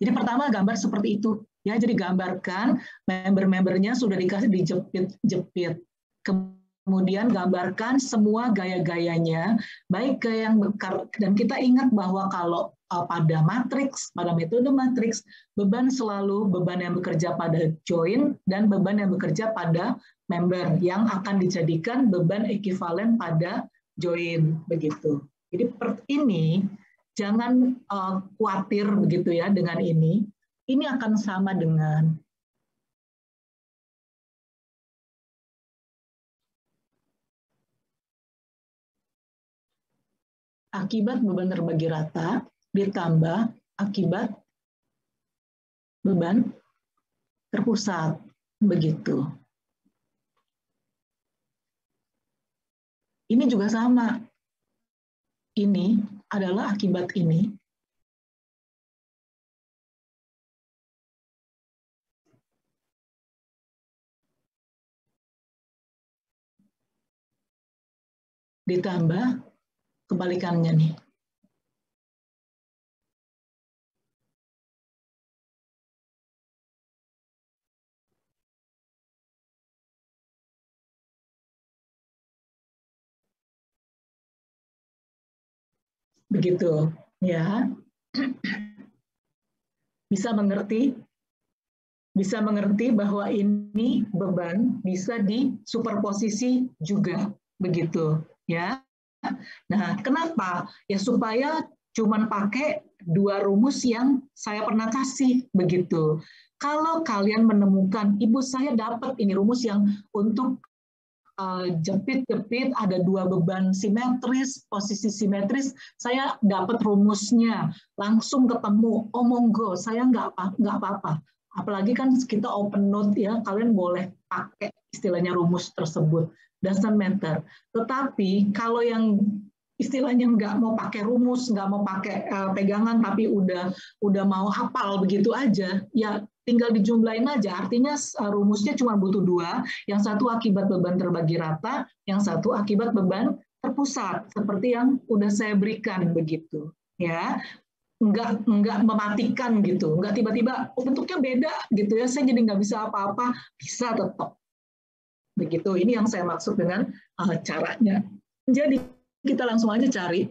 Jadi pertama gambar seperti itu. Ya, jadi gambarkan member-membernya sudah dikasih dijepit-jepit. Kemudian gambarkan semua gaya-gayanya, baik gaya yang dan kita ingat bahwa kalau pada matriks, pada metode matriks, beban selalu beban yang bekerja pada join dan beban yang bekerja pada member yang akan dijadikan beban ekivalen pada join begitu. Jadi ini jangan khawatir begitu ya dengan ini. Ini akan sama dengan akibat beban terbagi rata ditambah akibat beban terpusat begitu. Ini juga sama. Ini adalah akibat ini. Ditambah kebalikannya nih. Begitu, ya. Bisa mengerti? Bisa mengerti bahwa ini beban bisa disuperposisi juga, begitu, ya. Nah, kenapa? Ya supaya cuman pakai dua rumus yang saya pernah kasih, begitu. Kalau kalian menemukan, ibu saya dapat ini rumus yang untuk jepit-jepit ada dua beban simetris, posisi simetris, saya dapat rumusnya, langsung ketemu, oh monggo, saya nggak apa-apa. Apalagi kan kita open note ya, kalian boleh pakai istilahnya rumus tersebut, doesn't matter. Tetapi kalau yang istilahnya nggak mau pakai rumus, nggak mau pakai pegangan, tapi udah mau hafal begitu aja, ya tinggal dijumlahin aja. Artinya rumusnya cuma butuh dua, yang satu akibat beban terbagi rata, yang satu akibat beban terpusat, seperti yang udah saya berikan begitu, ya. Nggak mematikan gitu, nggak tiba-tiba bentuknya beda gitu ya, saya jadi nggak bisa apa-apa, bisa tetap begitu. Ini yang saya maksud dengan caranya. Jadi kita langsung aja cari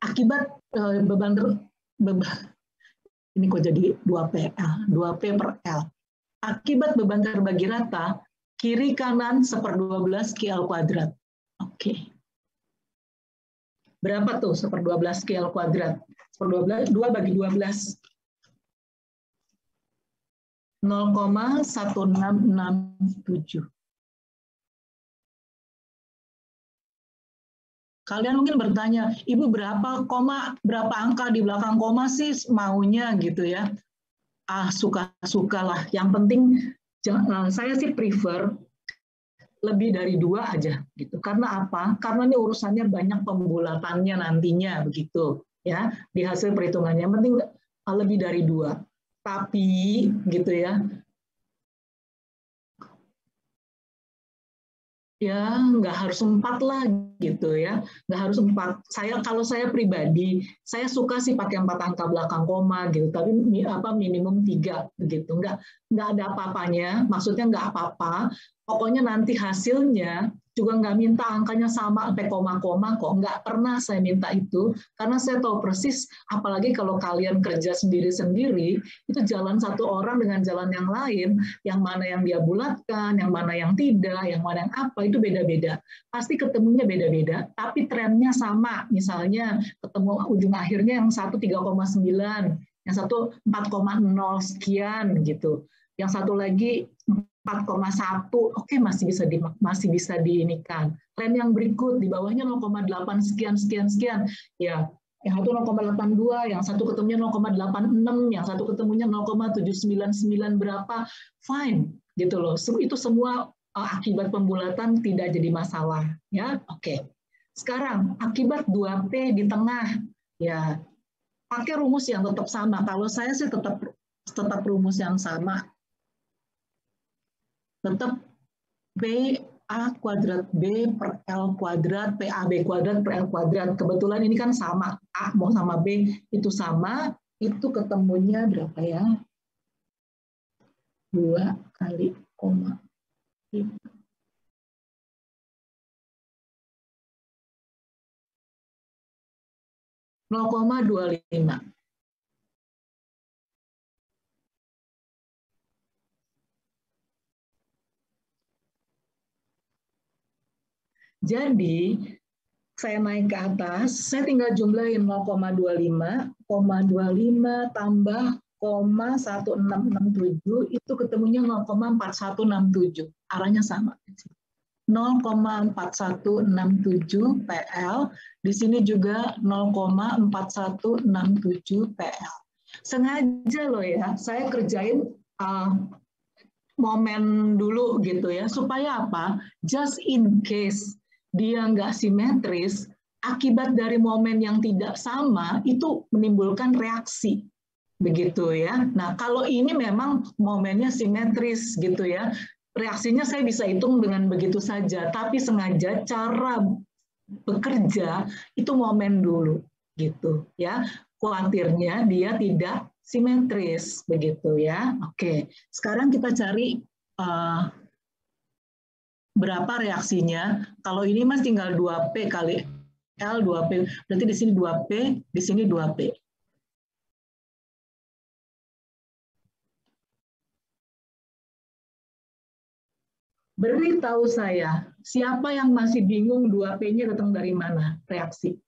akibat beban ini kok jadi 2P per L. Akibat beban terbagi rata, kiri kanan 1/12 QL kuadrat. Oke. Berapa tuh 1/12 QL kuadrat? 1/12, 2 bagi 12. 0,1667. Kalian mungkin bertanya, Ibu berapa angka di belakang koma sih maunya gitu ya? Suka-suka lah. Yang penting saya sih prefer lebih dari 2 aja gitu. Karena apa? Karena ini urusannya banyak pembulatannya nantinya begitu ya di hasil perhitungannya. Yang penting lebih dari 2. Tapi gitu ya. Ya nggak harus 4 lah gitu ya, nggak harus 4. Kalau saya pribadi, saya suka sih pakai 4 angka belakang koma gitu, tapi minimum 3 begitu, nggak ada apa-apanya, maksudnya nggak apa-apa, pokoknya nanti hasilnya juga nggak minta angkanya sama sampai koma-koma kok, nggak pernah saya minta itu, karena saya tahu persis, apalagi kalau kalian kerja sendiri-sendiri, itu jalan satu orang dengan jalan yang lain, yang mana yang dia bulatkan, yang mana yang tidak, yang mana yang apa, itu beda-beda. Pasti ketemunya beda-beda, tapi trennya sama. Misalnya ketemu ujung akhirnya yang satu 3,9, yang satu 4,0 sekian gitu. Yang satu lagi 4,1, oke masih bisa diinikan. Tren yang berikut di bawahnya 0,8 sekian sekian sekian. Ya, yang satu 0,82, yang satu ketemunya 0,86, yang satu ketemunya 0,799 berapa, fine gitu loh. Itu semua akibat pembulatan tidak jadi masalah, ya. Oke. Sekarang akibat 2P di tengah, ya. Pakai rumus yang tetap sama. Kalau saya sih tetap rumus yang sama. Tetap PA kuadrat B per L kuadrat, PAB kuadrat per L kuadrat. Kebetulan ini kan sama, A mau sama B itu sama, itu ketemunya berapa ya? 2 kali koma 5. 0,25. Jadi, saya naik ke atas, saya tinggal jumlahin 0,25, 0,25 tambah 0,1667, itu ketemunya 0,4167. Arahnya sama. 0,4167 PL, di sini juga 0,4167 PL. Sengaja loh ya, saya kerjain momen dulu gitu ya, supaya apa? Just in case dia nggak simetris, akibat dari momen yang tidak sama itu menimbulkan reaksi, begitu ya. Nah, kalau ini memang momennya simetris gitu ya, reaksinya saya bisa hitung dengan begitu saja, tapi sengaja cara bekerja itu momen dulu gitu ya. Khawatirnya dia tidak simetris begitu ya. Oke, sekarang kita cari berapa reaksinya. Kalau ini Mas tinggal 2P kali L 2P, berarti di sini 2P, di sini 2P. Beritahu saya, siapa yang masih bingung 2P-nya datang dari mana? Reaksi.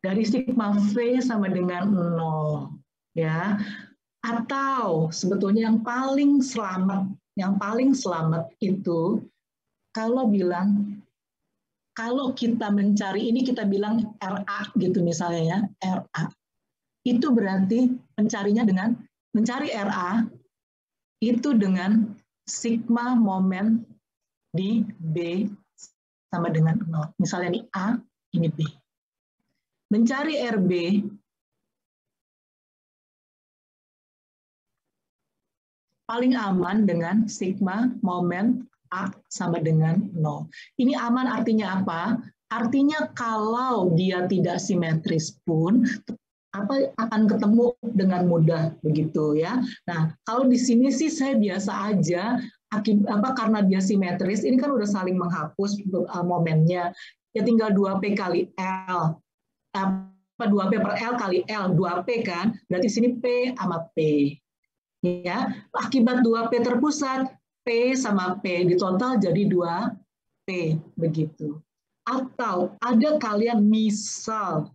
Dari sigma V sama dengan 0. Ya. Atau sebetulnya yang paling selamat itu kalau bilang, kalau kita mencari ini kita bilang RA gitu misalnya ya, RA. Itu berarti mencari RA itu dengan sigma momen di B sama dengan 0. Misalnya ini A, ini B. Mencari RB paling aman dengan sigma momen A sama dengan 0. Ini aman artinya apa? Artinya kalau dia tidak simetris pun akan ketemu dengan mudah begitu ya. Nah, kalau di sini sih saya biasa aja karena dia simetris, ini kan udah saling menghapus momennya. Ya tinggal 2P kali L. 2P per L kali L, 2P kan, berarti sini P sama P. Ya, akibat 2P terpusat, P sama P di total jadi 2P begitu. Atau ada kalian misal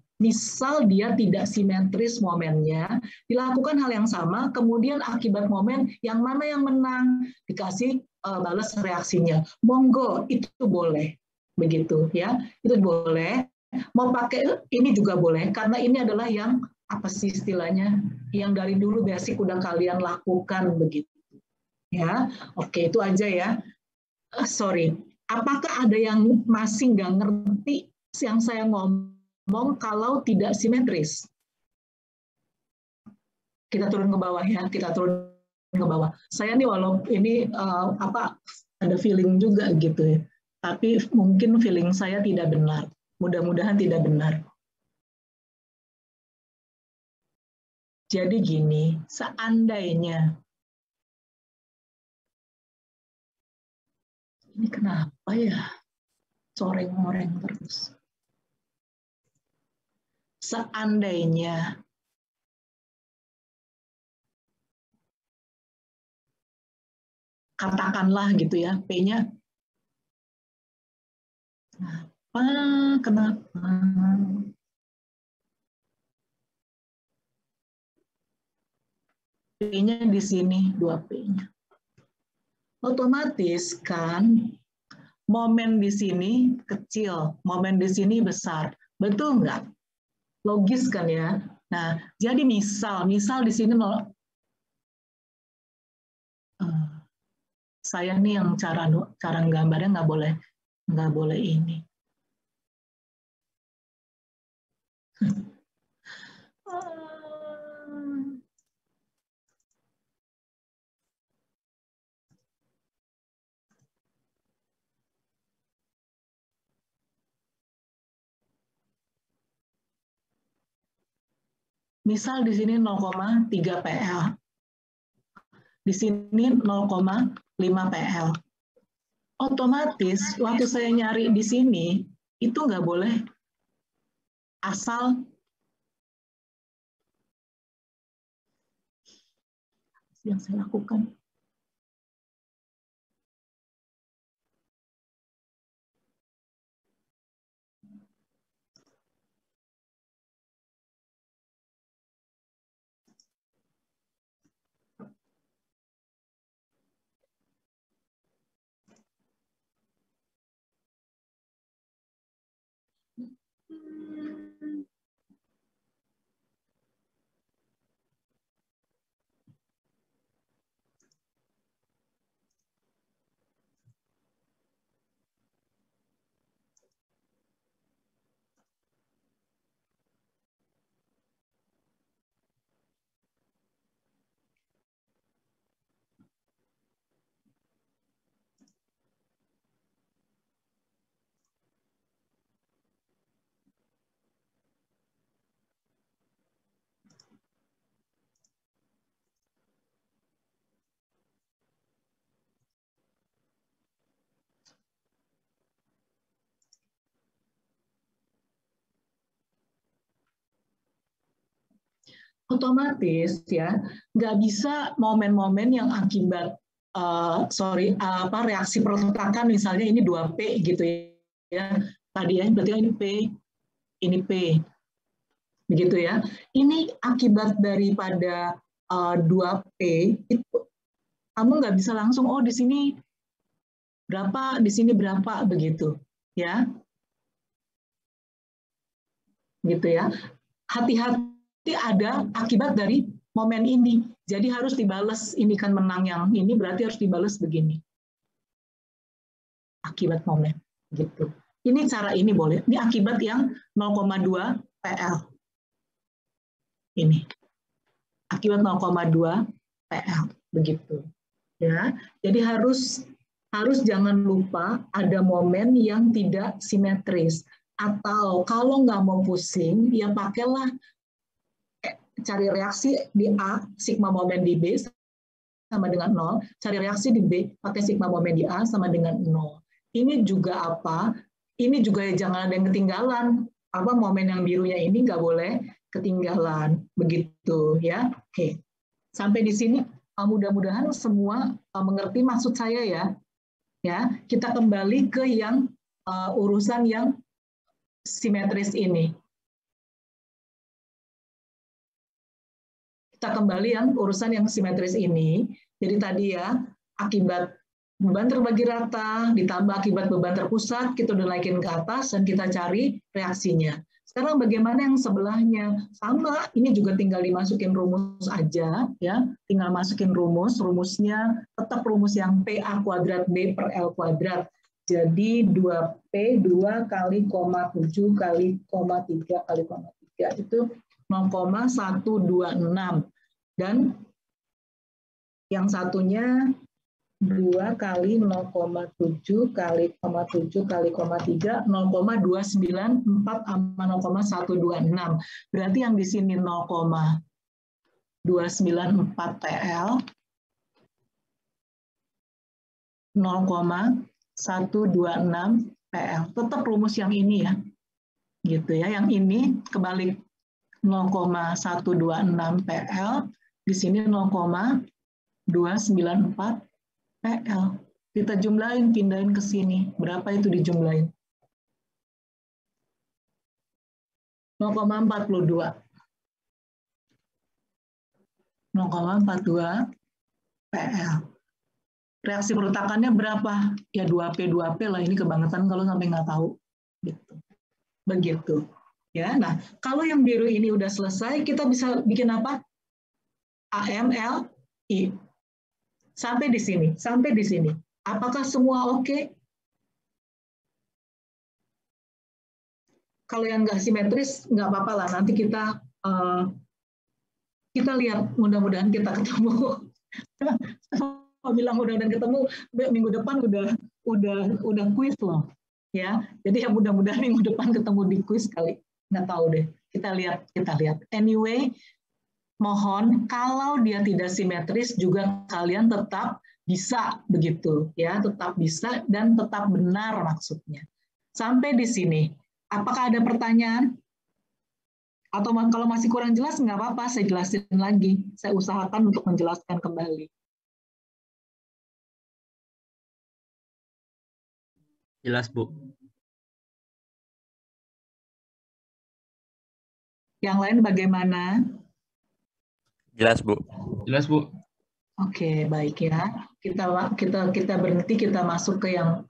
dia tidak simetris momennya, dilakukan hal yang sama, kemudian akibat momen yang mana yang menang, dikasih balas reaksinya. Monggo, itu boleh. Begitu ya, itu boleh. Mau pakai ini juga boleh, karena ini adalah yang apa sih istilahnya yang dari dulu basic udah kalian lakukan begitu ya. Oke, itu aja ya. Sorry, apakah ada yang masih nggak ngerti yang saya ngomong kalau tidak simetris? Kita turun ke bawah ya, kita turun ke bawah. Saya nih walau ini ada feeling juga gitu ya, tapi mungkin feeling saya tidak benar. Mudah-mudahan tidak benar. Jadi gini, seandainya ini kenapa ya coreng-coreng terus? Seandainya katakanlah gitu ya, P-nya kenapa? P-nya di sini 2P-nya. Otomatis kan momen di sini kecil, momen di sini besar. Betul nggak? Logis kan ya? Nah, jadi misal di sini saya nih yang cara gambarnya nggak boleh ini. Misal di sini 0,3 PL. Di sini 0,5 PL. Otomatis waktu saya nyari di sini, itu nggak boleh asal yang saya lakukan. Otomatis ya nggak bisa momen-momen yang akibat reaksi perletakan, misalnya ini 2P gitu ya, tadi ya berarti ini P begitu ya, ini akibat daripada 2P itu kamu nggak bisa langsung di sini berapa, di sini berapa begitu ya, gitu ya. Hati-hati ada akibat dari momen ini. Jadi harus dibales, ini kan menang yang ini berarti harus dibales begini. Akibat momen gitu. Ini cara ini boleh. Ini akibat yang 0,2 PL. Ini. Akibat 0,2 PL begitu. Ya. Jadi harus jangan lupa ada momen yang tidak simetris. Atau kalau nggak mau pusing, ya pakailah cari reaksi di A, sigma momen di B sama dengan 0, cari reaksi di B, pakai sigma momen di A sama dengan 0. Ini juga apa? Ini juga jangan ada yang ketinggalan. Apa momen yang birunya ini nggak boleh ketinggalan. Begitu ya. Oke. Sampai di sini mudah-mudahan semua mengerti maksud saya ya. Ya, kita kembali ke yang urusan yang simetris ini. Kita kembali yang urusan yang simetris ini. Jadi tadi ya, akibat beban terbagi rata, ditambah akibat beban terpusat, kita udah naikin ke atas, dan kita cari reaksinya. Sekarang bagaimana yang sebelahnya? Sama, ini juga tinggal dimasukin rumus aja, ya. Tinggal masukin rumusnya tetap rumus yang PA kuadrat B per L kuadrat. Jadi 2P 2 kali 7 kali 3 kali 3 itu 0,126. Dan yang satunya 2 kali 0,7 kali 7 kali 3, 0,294 sama 0,126. Berarti yang di sini 0,294 PL, 0,126 PL. Tetap rumus yang ini ya. Gitu ya. Yang ini kebalik 0,126 PL, di sini 0,294 PL. Kita jumlahin, pindahin ke sini. Berapa itu dijumlahin? 0,42. 0,42 PL. Reaksi perletakannya berapa? Ya 2P lah, ini kebangetan kalau sampai nggak tahu. Gitu. Begitu. Ya, nah kalau yang biru ini udah selesai, kita bisa bikin apa? AMLI. Sampai di sini, sampai di sini. Apakah semua oke? Kalau yang nggak simetris, nggak apa-apa lah. Nanti kita lihat, mudah-mudahan kita ketemu. Kalau bilang mudah-mudahan ketemu, minggu depan udah kuis loh. Ya, jadi ya mudah-mudahan minggu depan ketemu di kuis kali. Nggak tahu deh. Kita lihat. Anyway, mohon kalau dia tidak simetris juga kalian tetap bisa begitu ya, tetap bisa dan tetap benar maksudnya. Sampai di sini, apakah ada pertanyaan? Atau kalau masih kurang jelas nggak apa-apa, saya jelasin lagi. Saya usahakan untuk menjelaskan kembali. Jelas, Bu. Yang lain bagaimana? Jelas, Bu. Jelas, Bu. Oke, baik ya. Kita berhenti, kita masuk ke yang